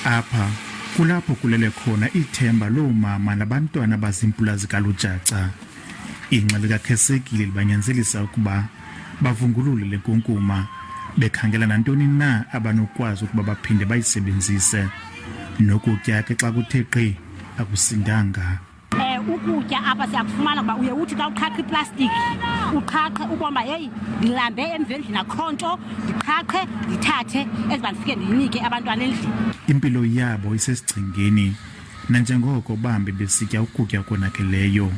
Apha kulapho kulele khona ithemba loomama nabantwana bazimpula zikalujaca. Ingxaki kakhesekile libanyanzelisa ukuba bavungulule le nkunkuma bekhangela nantoni na abanokwazi ukuba baphinde bayisebenzise. Nokutya ke xa kuthe qi akusindanga. Ukutya apha siyakufumana kuba uye uthi xa uqhaqha iplastiki uqhaqhe ubomba heyi ndilambe emvendlini akho nto ndiqhaqhe ndithathe eziba ndifike ndiyinike abantwana endlini. Impilo yabo isesichengeni nanjengoko bahambe besitya ukutya konakeleyo.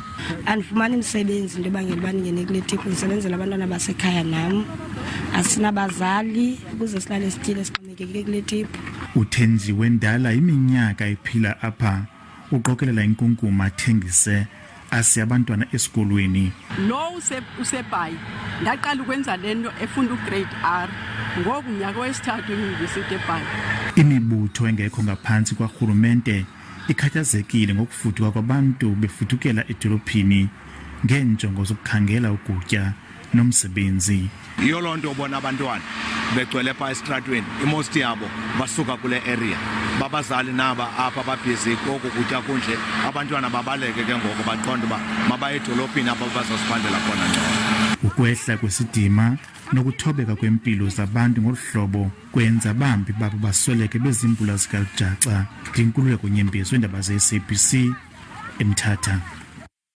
Andifumani msebenzi into ebangela uba ndingene kule tiphu ndisebenzela abantwana basekhaya nam. Asinabazali ukuze silale sityile sixhomekeke kule tiphu. Uthenjiwe ndala iminyaka ephila apha uqokelela inkunkuma athengise asi abantwana esikolweni. Lo usebhayi ndaqala ukwenza lento efunda ugrade R ngoku unyaka wesithathu eYunivesithi eBhayi. Imibutho engekho ngaphantsi kwarhulumente ikhathazekile ngokufuduka kwabantu befuthukela eDolophini ngeenjongo zokukhangela ukutya nomsebenzi. Yiyo loo nto ubona abantwana begcwele phaa esitratweni, imost yabo basuka kule area. Babazali naba apha babhizi koku kutya kunje, abantwana babaleke ke ngoko baqonda uba mabaye eDolophini apho bazosiphandela khona ngcono. Ukwehla kwesidima nokuthobeka kwempilo zabantu ngolu hlobo kwenza bambi babo basweleke bezimpula zikalujaca. Ngenkululeko Nyembizo, iindaba ze-SABC, eMthatha.